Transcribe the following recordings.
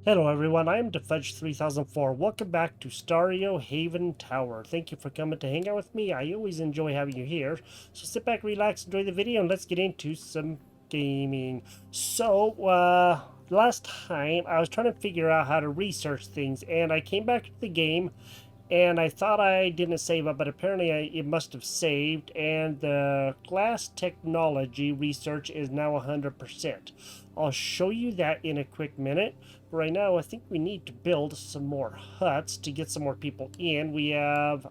Hello everyone, I am DeFudge3004. Welcome back to Stario Haven Tower. Thank you for coming to hang out with me. I always enjoy having you here. So sit back, relax, enjoy the video, and let's get into some gaming. Last time I was trying to figure out how to research things, and I came back to the game, and I thought I didn't save up, but apparently it must have saved, and the glass technology research is now 100%. I'll show you that in a quick minute. Right now, I think we need to build some more huts to get some more people in. We have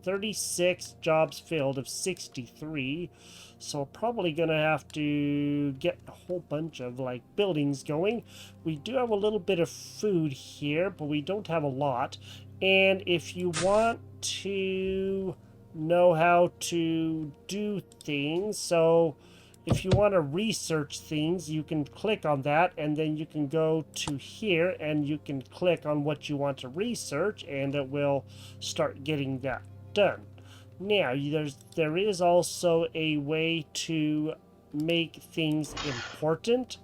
36 jobs filled of 63, so probably gonna have to get a whole bunch of like buildings going. We do have a little bit of food here, but we don't have a lot. And if you want to know how to do things, so if you want to research things, you can click on that, and then you can go to here and you can click on what you want to research, and it will start getting that done. Now, there is also a way to make things important,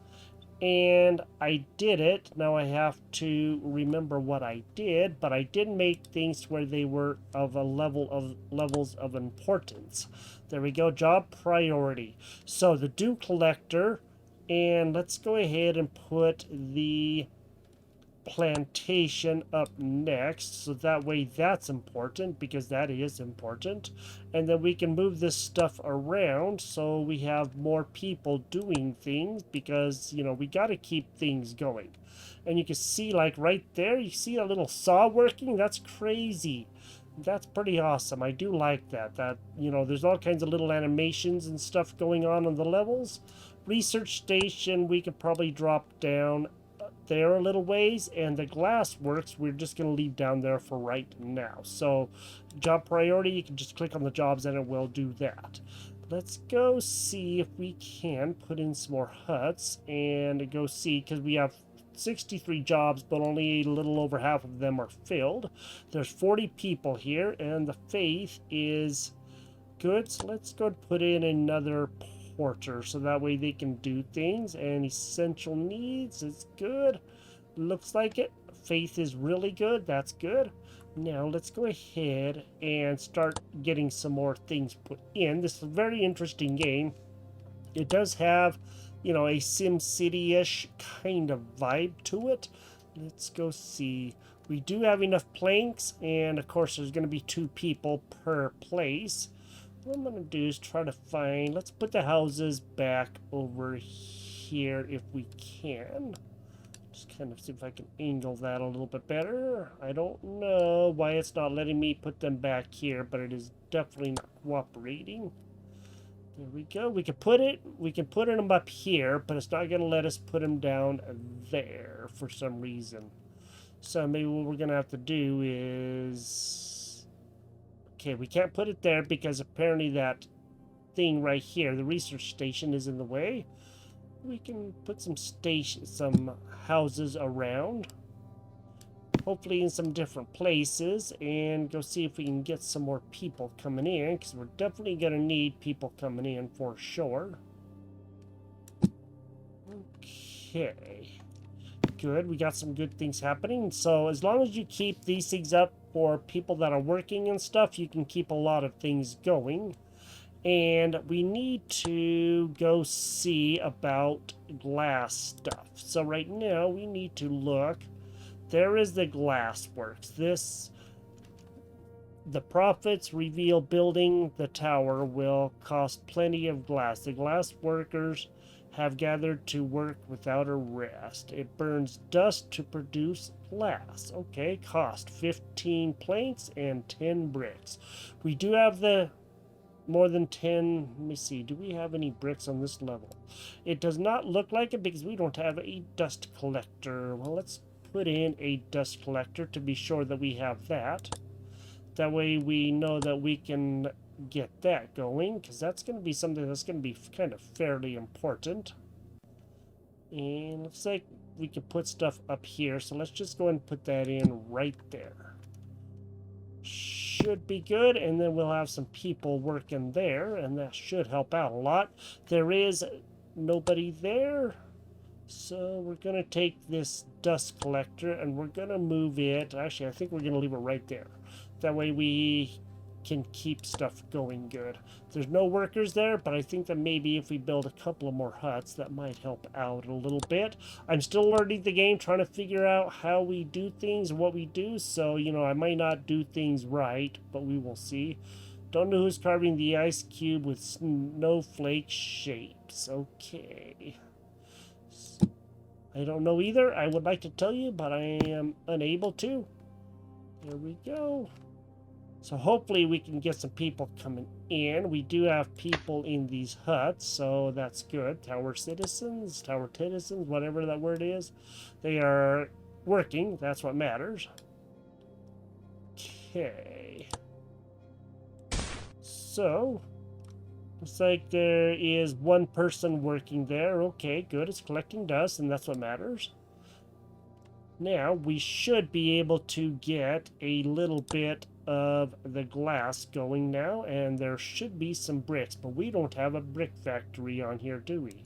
and I did it. Now I have to remember what I did, but I did make things where they were of a levels of importance. There we go, job priority. So the dew collector, and let's go ahead and put the plantation up next, so that way that's important, because that is important. And then we can move this stuff around so we have more people doing things, because we got to keep things going. And you can see, like right there, you see a little saw working. That's crazy. That's pretty awesome. I do like that there's all kinds of little animations and stuff going on the levels. Research station, we could probably drop down there a little ways, and the glass works we're just going to leave down there for right now. So job priority, you can just click on the jobs and it will do that. Let's go see if we can put in some more huts and go see, because we have 63 jobs, but only a little over half of them are filled. There's 40 people here, and the faith is good. So let's go put in another porter, so that way they can do things. And essential needs is good. Looks like it. Faith is really good. That's good. Now let's go ahead and start getting some more things put in. This is a very interesting game. It does have, a Sim City-ish kind of vibe to it. Let's go see. We do have enough planks, and of course there's going to be 2 people per place. What I'm going to do is try to find, let's put the houses back over here if we can. Just kind of see if I can angle that a little bit better. I don't know why it's not letting me put them back here, but it is definitely not cooperating. There we go. We can put them up here, but it's not going to let us put them down there for some reason. So maybe what we're going to have to do is... Okay, we can't put it there because apparently that thing right here, the research station, is in the way. We can put some houses around, hopefully in some different places, and go see if we can get some more people coming in, because we're definitely going to need people coming in for sure. Okay, good. We got some good things happening. So as long as you keep these things up for people that are working and stuff, you can keep a lot of things going. And we need to go see about glass stuff. So right now we need to look. There is the glass works. The profits reveal building the tower will cost plenty of glass. The glass workers have gathered to work without a rest. It burns dust to produce glass. Okay, cost 15 planks and 10 bricks. We do have the more than 10. Let me see, do we have any bricks on this level? It does not look like it because we don't have a dust collector. Well, let's put in a dust collector to be sure that we have that. That way we know that we can get that going, because that's going to be something that's going to be kind of fairly important. And looks like we could put stuff up here, so let's just go and put that in right there. Should be good, and then we'll have some people working there, and that should help out a lot. There is nobody there. So we're going to take this dust collector and we're going to move it. Actually, I think we're going to leave it right there. That way we can keep stuff going good. There's no workers there, but I think that maybe if we build a couple of more huts, that might help out a little bit. I'm still learning the game, trying to figure out how we do things, what we do. So, you know, I might not do things right, but we will see. Don't know who's carving the ice cube with snowflake shapes. Okay. I don't know either. I would like to tell you, but I am unable to. There we go. So hopefully we can get some people coming in. We do have people in these huts, so that's good. Tower citizens, whatever that word is. They are working. That's what matters. Okay. So, looks like there is one person working there. Okay, good. It's collecting dust, and that's what matters. Now, we should be able to get a little bit of the glass going now, and there should be some bricks, but we don't have a brick factory on here, do we?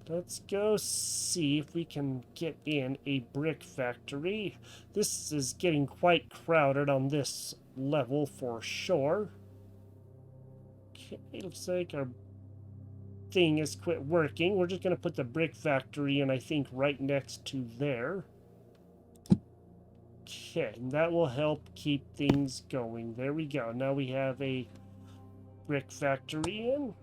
Let's go see if we can get in a brick factory. This is getting quite crowded on this level for sure. Okay, looks like our thing has quit working. We're just going to put the brick factory in, I think, right next to there. Okay, and that will help keep things going. There we go. Now we have a brick factory in.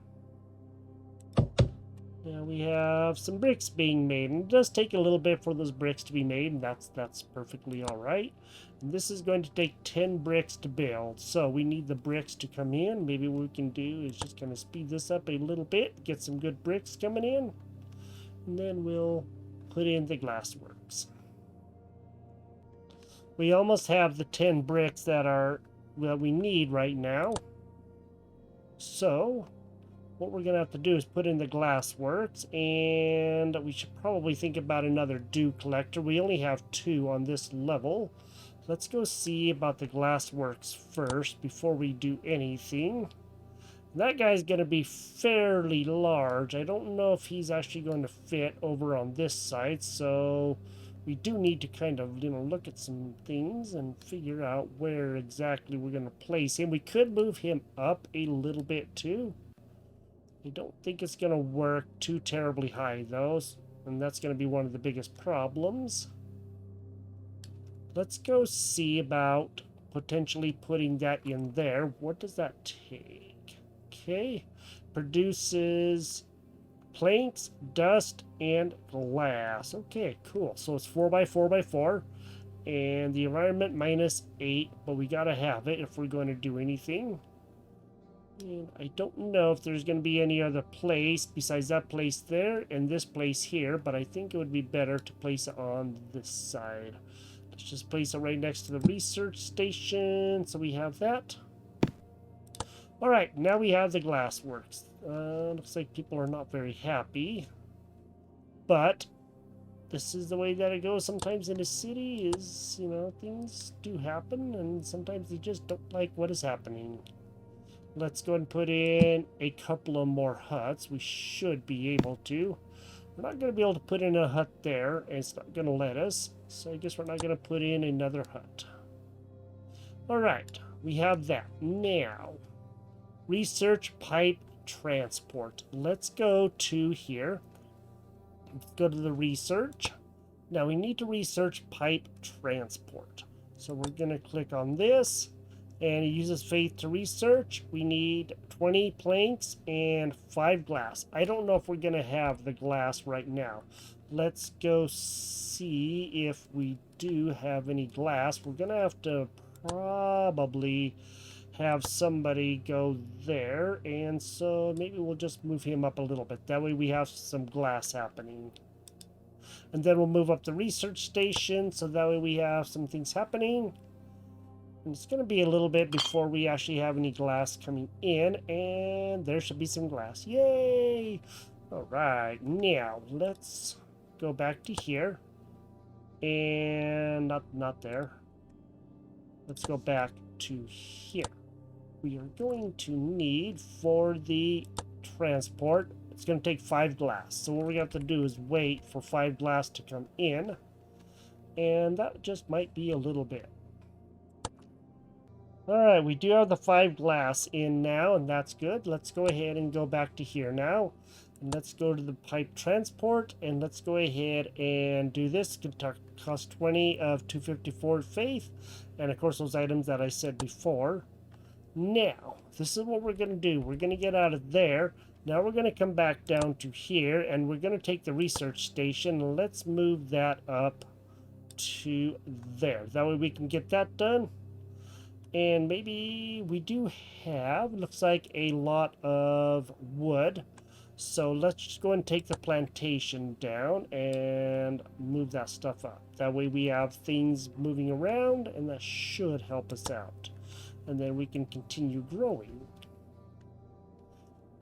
Now we have some bricks being made, and it does take a little bit for those bricks to be made, and that's perfectly all right. And this is going to take 10 bricks to build, so we need the bricks to come in. Maybe what we can do is just kind of speed this up a little bit, get some good bricks coming in, and then we'll put in the glassworks. We almost have the 10 bricks that we need right now. So what we're going to have to do is put in the glassworks, and we should probably think about another dew collector. We only have 2 on this level. Let's go see about the glassworks first before we do anything. That guy's going to be fairly large. I don't know if he's actually going to fit over on this side, so we do need to kind of, look at some things and figure out where exactly we're going to place him. We could move him up a little bit too. I don't think it's going to work too terribly high though, and that's going to be one of the biggest problems. Let's go see about potentially putting that in there. What does that take? Okay, produces planks, dust, and glass. Okay, cool. So it's 4x4x4, and the environment -8, but we gotta have it if we're going to do anything. And I don't know if there's going to be any other place besides that place there and this place here, but I think it would be better to place it on this side. Let's just place it right next to the research station, so we have that. Alright, now we have the glassworks. Looks like people are not very happy, but this is the way that it goes sometimes in a city. Is, things do happen, and sometimes they just don't like what is happening. Let's go and put in a couple of more huts. We should be able to. We're not going to be able to put in a hut there, and it's not going to let us, so I guess we're not going to put in another hut. Alright, we have that. Now, research pipe transport. Let's go to here. Let's go to the research. Now we need to research pipe transport. So we're going to click on this, and it uses faith to research. We need 20 planks and 5 glass. I don't know if we're going to have the glass right now. Let's go see if we do have any glass. We're going to have to probably have somebody go there, and so maybe we'll just move him up a little bit. That way we have some glass happening. And then we'll move up the research station, so that way we have some things happening. And it's going to be a little bit before we actually have any glass coming in, and there should be some glass. Yay! Alright, now let's go back to here. And not there. Let's go back to here. We are going to need, for the transport, It's going to take 5 glass. So what we have to do is wait for 5 glass to come in. And that just might be a little bit. Alright, we do have the 5 glass in now, and that's good. Let's go ahead and go back to here now. And let's go to the pipe transport, and let's go ahead and do this. It's going to cost 20 of 254 faith. And of course those items that I said before. Now, this is what we're going to do. We're going to get out of there. Now we're going to come back down to here, and we're going to take the research station. Let's move that up to there. That way we can get that done. And maybe we do have, looks like, a lot of wood. So let's just go and take the plantation down and move that stuff up. That way we have things moving around, and that should help us out. And then we can continue growing.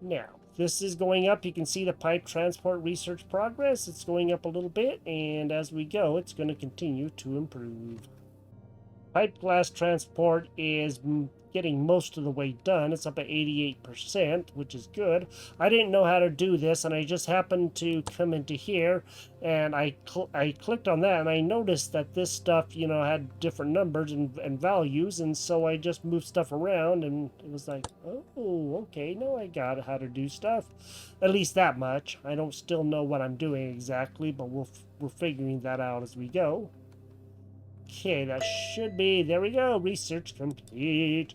Now, this is going up. You can see the pipe transport research progress. It's going up a little bit, and as we go, it's going to continue to improve. Pipe glass transport is getting most of the way done. It's up at 88%, which is good. I didn't know how to do this, and I just happened to come into here, and I clicked on that, and I noticed that this stuff, you know, had different numbers and values, and so I just moved stuff around, and it was like, oh, okay, now I got how to do stuff. At least that much. I don't still know what I'm doing exactly, but we're figuring that out as we go. Okay, that should be, there we go, research complete.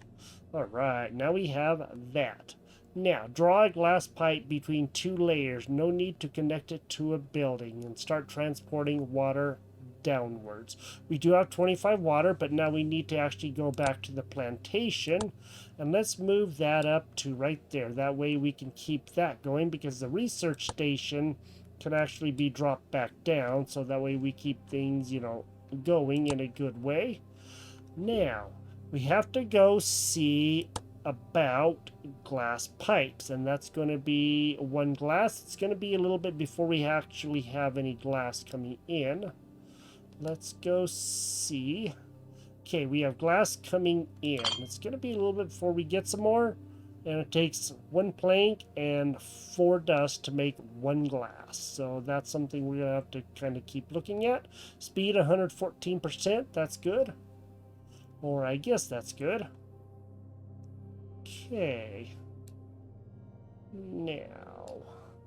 Alright, now we have that. Now, draw a glass pipe between 2 layers. No need to connect it to a building, and start transporting water downwards. We do have 25 water, but now we need to actually go back to the plantation. And let's move that up to right there. That way we can keep that going, because the research station can actually be dropped back down. So that way we keep things, you know, going in a good way. Now, we have to go see about glass pipes, and that's going to be 1 glass. It's going to be a little bit before we actually have any glass coming in. Let's go see. Okay, we have glass coming in. It's going to be a little bit before we get some more, and it takes 1 plank and 4 dust to make 1 glass. So that's something we're going to have to kind of keep looking at. Speed 114%, that's good. Or I guess that's good. Okay. Now,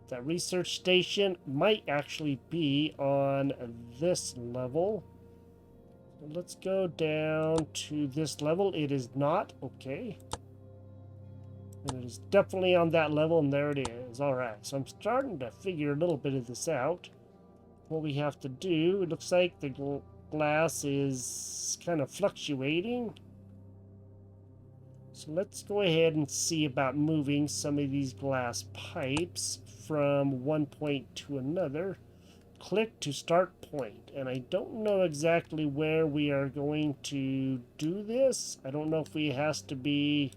the research station might actually be on this level. Let's go down to this level. It is not. Okay. And it is definitely on that level, and there it is. Alright, so I'm starting to figure a little bit of this out. What we have to do, it looks like the glass is kind of fluctuating. So let's go ahead and see about moving some of these glass pipes from one point to another. Click to start point, and I don't know exactly where we are going to do this. I don't know if it has to be...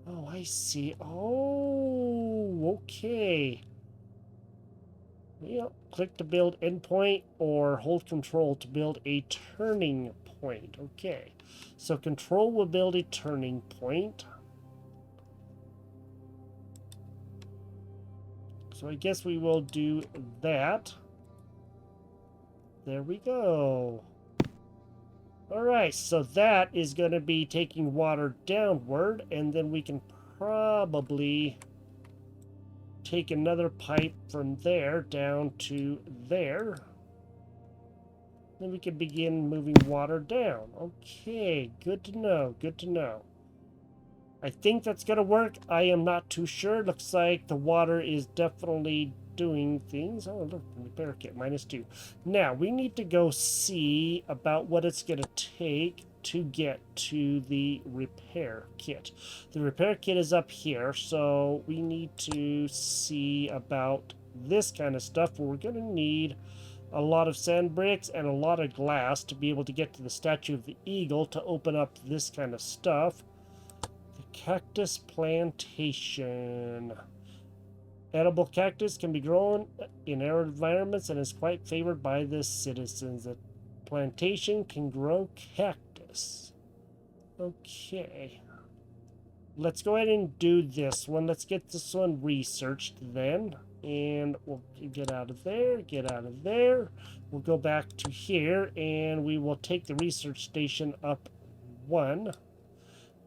Oh, I see. Oh, okay. Yep, click to build endpoint, or hold control to build a turning point. Okay, so control will build a turning point. So I guess we will do that. There we go. Alright, so that is going to be taking water downward, and then we can probably take another pipe from there down to there. Then we can begin moving water down. Okay, good to know, good to know. I think that's going to work. I am not too sure. Looks like the water is definitely doing things. Oh, look, repair kit, -2. Now, we need to go see about what it's going to take to get to the repair kit. The repair kit is up here, so we need to see about this kind of stuff. We're going to need a lot of sand bricks and a lot of glass to be able to get to the statue of the eagle to open up this kind of stuff. The cactus plantation. Edible cactus can be grown in arid environments and is quite favored by the citizens. The plantation can grow cactus. Okay. let's go ahead and do this one. Let's get this one researched then. And we'll get out of there, get out of there. We'll go back to here and we will take the research station up one.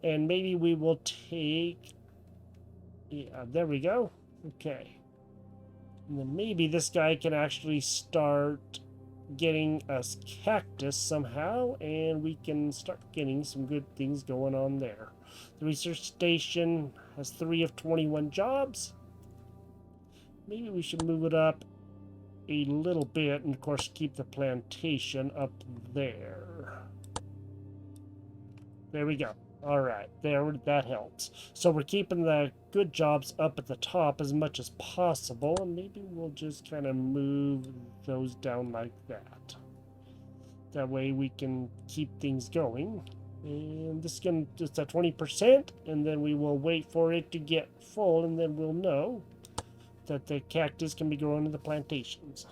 And maybe we will take, yeah, there we go. Okay. And then maybe this guy can actually start getting us cactus somehow, and we can start getting some good things going on there. The research station has 3 of 21 jobs. Maybe we should move it up a little bit, and of course keep the plantation up there. There we go. All right, there, that helps. So we're keeping the good jobs up at the top as much as possible, and maybe we'll just kind of move those down like that. That way we can keep things going. And this is going to, it's at 20%, and then we will wait for it to get full, and then we'll know that the cactus can be grown in the plantations.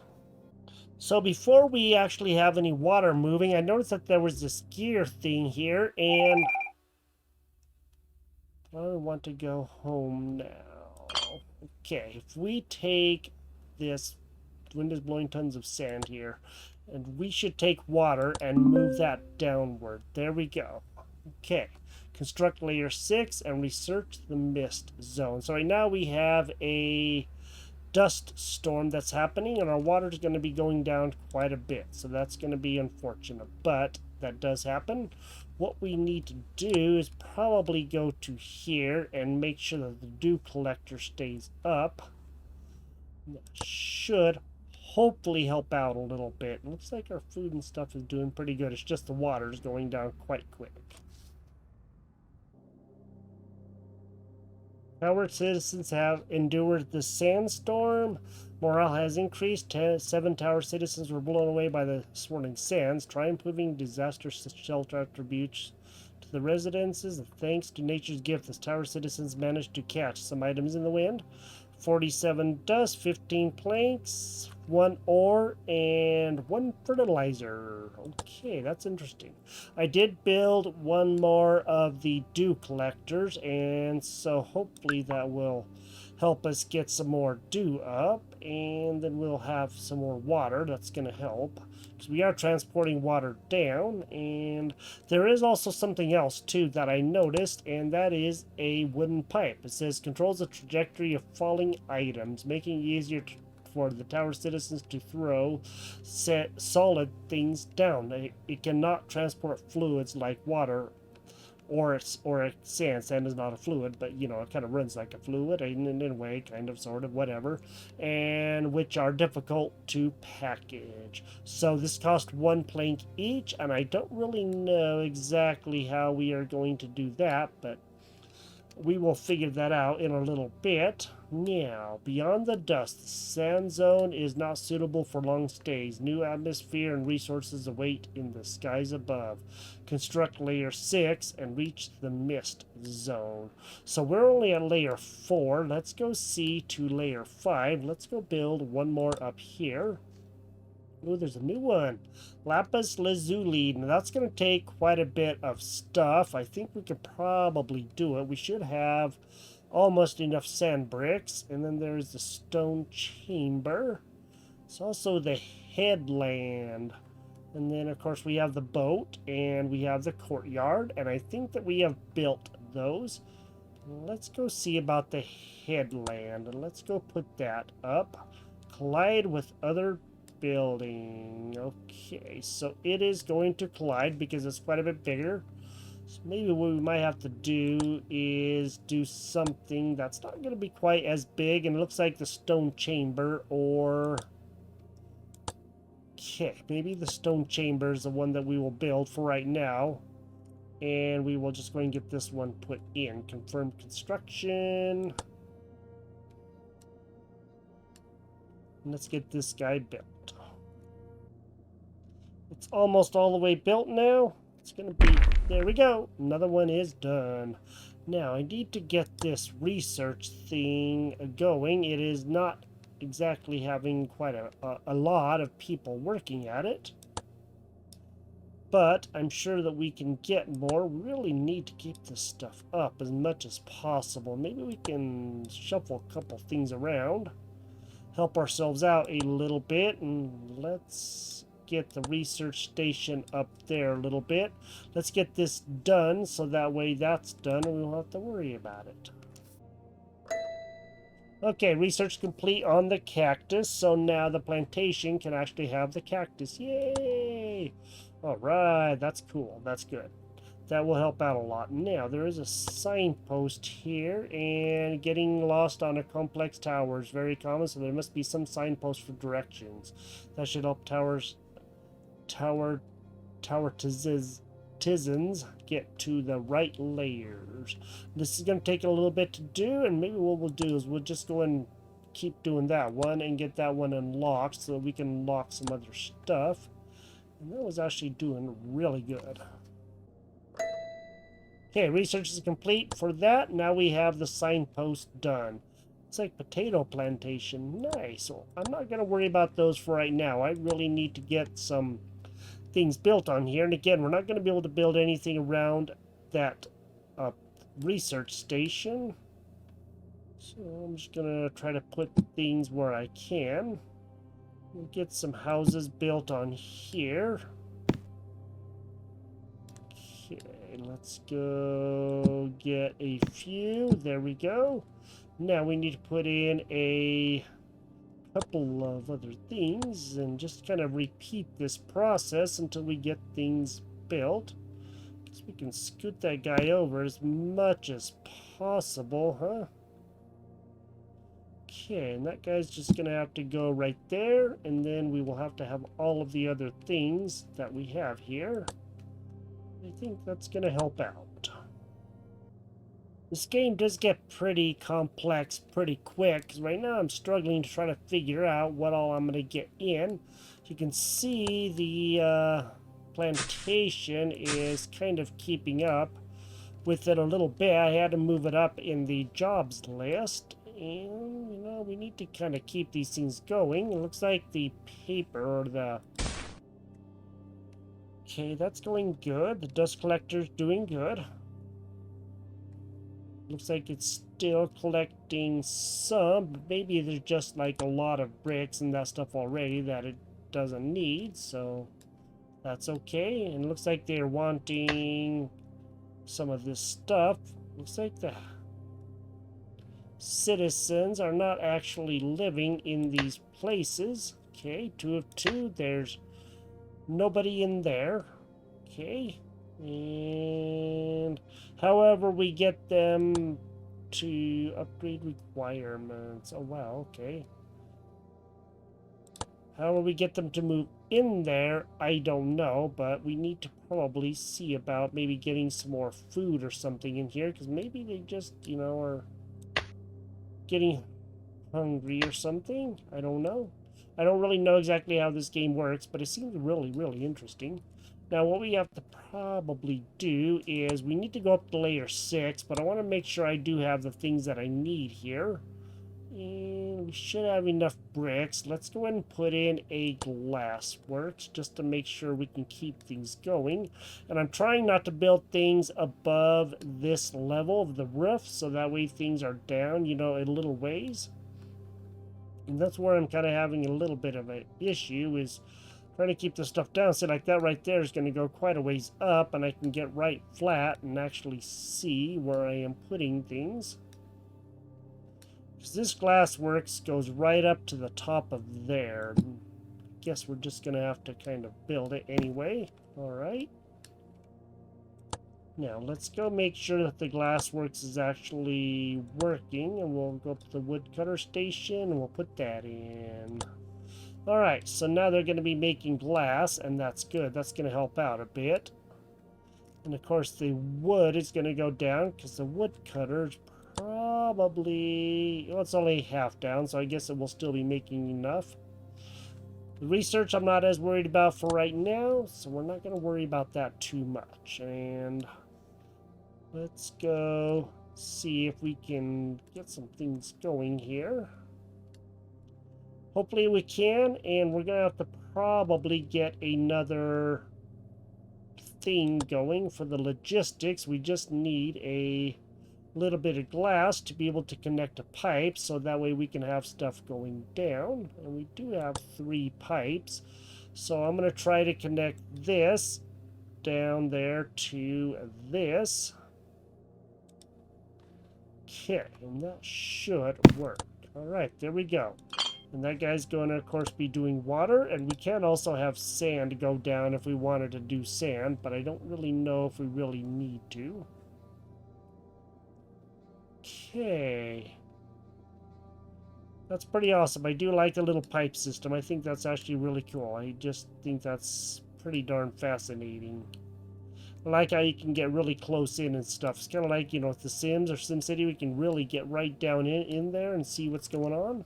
So before we actually have any water moving, I noticed that there was this gear thing here, and I want to go home now. Okay, if we take this, wind is blowing tons of sand here, and we should take water and move that downward. There we go. Okay, construct layer 6 and research the mist zone. So right now we have a dust storm that's happening, and our water is going to be going down quite a bit. So that's going to be unfortunate, but that does happen. What we need to do is probably go to here and make sure that the dew collector stays up. That should hopefully help out a little bit. It looks like our food and stuff is doing pretty good. It's just the water is going down quite quick. Our citizens have endured the sandstorm. Morale has increased. 7 tower citizens were blown away by the swirling sands. Try improving disaster shelter attributes to the residences. Thanks to nature's gift, the tower citizens managed to catch some items in the wind. 47 dust, 15 planks, 1 ore, and 1 fertilizer. Okay, that's interesting. I did build 1 more of the dew collectors, and so hopefully that will help us get some more dew up, and then we'll have some more water. That's going to help, because we are transporting water down. And there is also something else too that I noticed, and that is a wooden pipe. It says controls the trajectory of falling items, making it easier for the tower citizens to throw solid things down. It cannot transport fluids like water or sand. Sand is not a fluid, but you know, it kind of runs like a fluid in a way, kind of, sort of, whatever, and which are difficult to package. So this cost 1 plank each, and I don't really know exactly how we are going to do that, but we will figure that out in a little bit. Now, beyond the dust, the sand zone is not suitable for long stays. New atmosphere and resources await in the skies above. Construct layer 6 and reach the mist zone. So we're only at layer 4. Let's go see to layer 5. Let's go build 1 more up here. Oh, there's a new one. Lapis lazuli. Now that's going to take quite a bit of stuff. I think we could probably do it. We should have almost enough sand bricks. And then there's the stone chamber. It's also the headland. And then, of course, we have the boat. And we have the courtyard. And I think that we have built those. Let's go see about the headland. And let's go put that up. Collide with other building. Okay, so it is going to collide because it's quite a bit bigger. So maybe what we might have to do is do something that's not going to be quite as big, and it looks like the stone chamber, or okay, maybe the stone chamber is the one that we will build for right now, and we will just go and get this one put in. Confirm construction. Let's get this guy built. It's almost all the way built now. It's going to be... There we go. Another one is done. Now, I need to get this research thing going. It is not exactly having quite a lot of people working at it. but I'm sure that we can get more. We really need to keep this stuff up as much as possible. Maybe we can shuffle a couple things around, help ourselves out a little bit, and let's get the research station up there a little bit. Let's get this done so that way that's done and we won't have to worry about it. Okay, research complete on the cactus, so now the plantation can actually have the cactus. Yay! Alright, that's cool. That's good. That will help out a lot. Now, there is a signpost here, and getting lost on a complex tower is very common, so there must be some signpost for directions. That should help tower tisans get to the right layers. This is going to take a little bit to do, and maybe what we'll do is we'll just go and keep doing that one and get that one unlocked so that we can unlock some other stuff. And that was actually doing really good. Okay, research is complete for that. Now we have the signpost done. It's like potato plantation. Nice. Well, I'm not going to worry about those for right now. I really need to get some things built on here. And again, we're not going to be able to build anything around that research station. So I'm just going to try to put things where I can. We'll get some houses built on here. Okay, let's go get a few. There we go. Now we need to put in a couple of other things and just kind of repeat this process until we get things built. Guess we can scoot that guy over as much as possible, huh? Okay, and that guy's just gonna have to go right there, and then we will have to have all of the other things that we have here. I think that's gonna help out. This game does get pretty complex pretty quick, because right now I'm struggling to try to figure out what all I'm going to get in. You can see the plantation is kind of keeping up with it a little bit. I had to move it up in the jobs list, and you know, we need to kind of keep these things going. It looks like the paper or the... Okay, that's going good. The dust collector's doing good. Looks like it's still collecting some, but maybe there's just like a lot of bricks and that stuff already that it doesn't need, so that's okay. And it looks like they're wanting some of this stuff. Looks like the citizens are not actually living in these places. Okay, 2 of 2. There's nobody in there. Okay. And however we get them to upgrade requirements. Oh wow, okay. However we get them to move in there, I don't know, but we need to probably see about maybe getting some more food or something in here, because maybe they just, you know, are getting hungry or something. I don't know. I don't really know exactly how this game works, but it seems really, really interesting. Now, what we have to probably do is we need to go up to layer 6, but I want to make sure I do have the things that I need here. And we should have enough bricks. Let's go ahead and put in a glass works just to make sure we can keep things going. And I'm trying not to build things above this level of the roof, so that way things are down, you know, a little ways. And that's where I'm kind of having a little bit of an issue, is trying to keep the stuff down. So like that right there is going to go quite a ways up, and I can get right flat and actually see where I am putting things. Because this glass works goes right up to the top of there. I guess we're just going to have to kind of build it anyway. Alright. Now let's go make sure that the glassworks is actually working, and we'll go up to the woodcutter station and we'll put that in. Alright, so now they're going to be making glass, and that's good. That's going to help out a bit. And of course the wood is going to go down because the woodcutter is probably... well, it's only half down, so I guess it will still be making enough. The research I'm not as worried about for right now, so we're not going to worry about that too much. And let's go see if we can get some things going here. Hopefully we can, and we're going to have to probably get another thing going for the logistics. We just need a little bit of glass to be able to connect a pipe, so that way we can have stuff going down. And we do have 3 pipes, so I'm going to try to connect this down there to this. Okay, and that should work. All right, there we go. And that guy's going to, of course, be doing water. And we can also have sand go down if we wanted to do sand, but I don't really know if we really need to. Okay. That's pretty awesome. I do like the little pipe system. I think that's actually really cool. I just think that's pretty darn fascinating. I like how you can get really close in and stuff. It's kind of like, you know, with The Sims or SimCity, we can really get right down in there and see what's going on.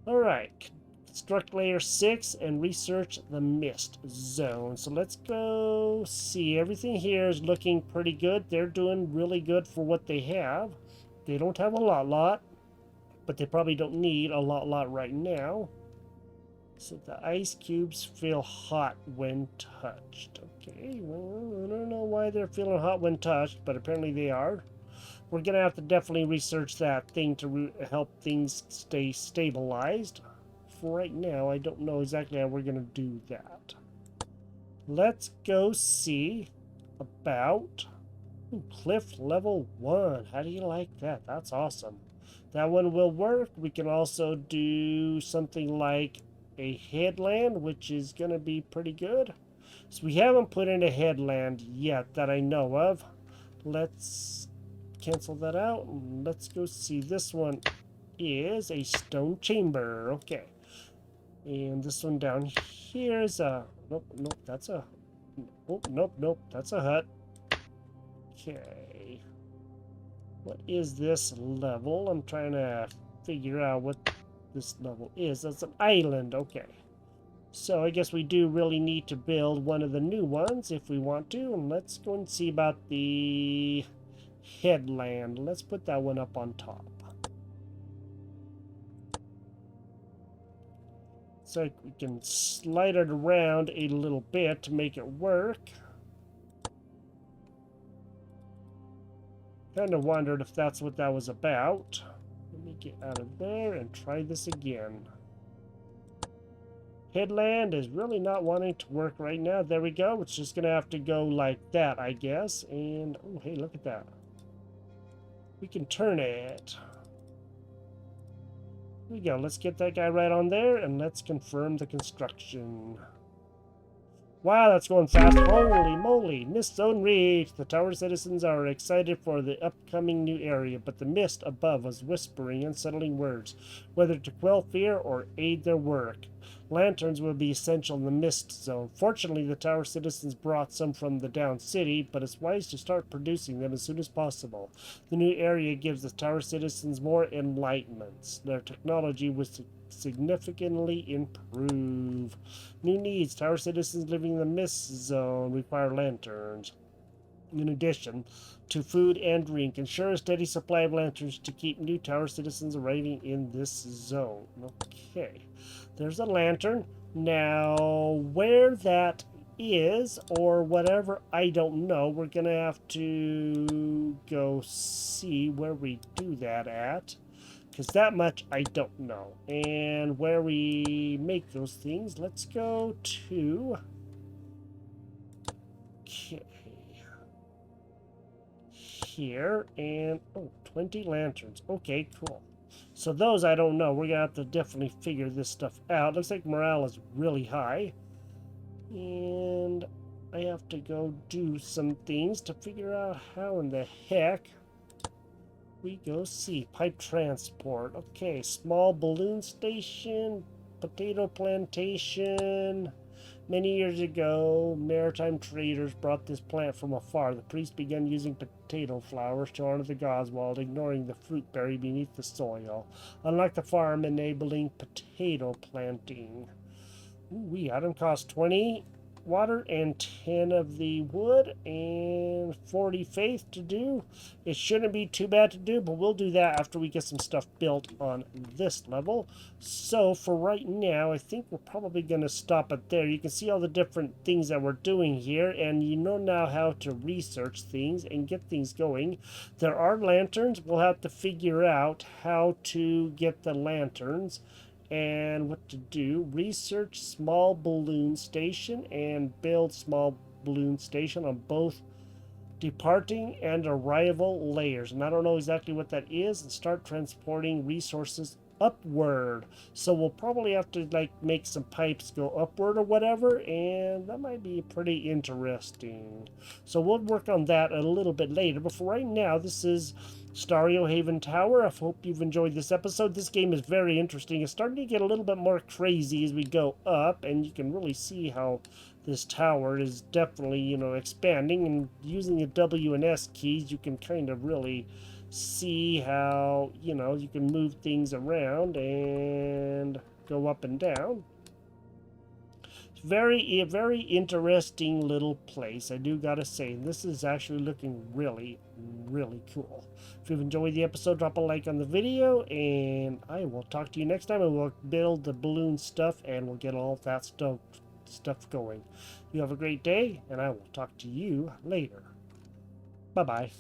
Alright, construct layer 6 and research the mist zone. So let's go see. Everything here is looking pretty good. They're doing really good for what they have. They don't have a lot, but they probably don't need a lot right now. So the ice cubes feel hot when touched. Okay, well, I don't know why they're feeling hot when touched, but apparently they are. We're going to have to definitely research that thing to help things stay stabilized. For right now, I don't know exactly how we're going to do that. Let's go see about cliff level 1. How do you like that? That's awesome. That one will work. We can also do something like a headland, which is going to be pretty good. So we haven't put in a headland yet that I know of. Let's cancel that out. Let's go see. This one is a stone chamber. Okay. And this one down here is a... Nope, that's a... Oh, nope, that's a hut. Okay. What is this level? I'm trying to figure out what this level is. That's an island. Okay. So I guess we do really need to build one of the new ones if we want to. And let's go and see about the headland. Let's put that one up on top. So we can slide it around a little bit to make it work. Kind of wondered if that's what that was about. Let me get out of there and try this again. Headland is really not wanting to work right now. There we go. It's just going to have to go like that, I guess. And, oh, hey, look at that. We can turn it. Here we go. Let's get that guy right on there, and let's confirm the construction. Wow, that's going fast. Holy moly. Mist zone reached. The tower citizens are excited for the upcoming new area, but the mist above was whispering unsettling words, whether to quell fear or aid their work. Lanterns will be essential in the mist zone. Fortunately, the tower citizens brought some from the down city, but it's wise to start producing them as soon as possible. The new area gives the tower citizens more enlightenments. Their technology was significantly improve. New needs. Tower citizens living in the mist zone require lanterns. In addition to food and drink, ensure a steady supply of lanterns to keep new tower citizens arriving in this zone. Okay, there's a lantern. Now, where that is or whatever, I don't know. We're gonna have to go see where we do that at, because that much I don't know. And where we make those things, let's go to... Okay. Here, and... Oh, 20 lanterns. Okay, cool. So those I don't know. We're going to have to definitely figure this stuff out. Looks like morale is really high. And I have to go do some things to figure out how in the heck we go see. Pipe transport. Okay, small balloon station, potato plantation. Many years ago, maritime traders brought this plant from afar. The priests began using potato flowers to honor the gods while ignoring the fruit buried beneath the soil. Unlike the farm, enabling potato planting. Ooh, item cost 20. water and 10 of the wood and 40 faith to do. It shouldn't be too bad to do, but we'll do that after we get some stuff built on this level. So for right now, I think we're probably going to stop it there. You can see all the different things that we're doing here, and you know now how to research things and get things going. There are lanterns. We'll have to figure out how to get the lanterns and what to do. Research small balloon station and build small balloon station on both departing and arrival layers. And I don't know exactly what that is. And start transporting resources upward. So we'll probably have to like make some pipes go upward or whatever, and that might be pretty interesting. So we'll work on that a little bit later. But for right now, this is Stario Haven Tower. I hope you've enjoyed this episode. This game is very interesting. It's starting to get a little bit more crazy as we go up, and you can really see how this tower is definitely, expanding. And using the W and S keys, you can kind of really see how, you can move things around and go up and down. Very, very interesting little place, I do gotta say. This is actually looking really, really cool. If you've enjoyed the episode, drop a like on the video, and I will talk to you next time, and we'll build the balloon stuff, and we'll get all that stuff going. You have a great day, and I will talk to you later. Bye-bye.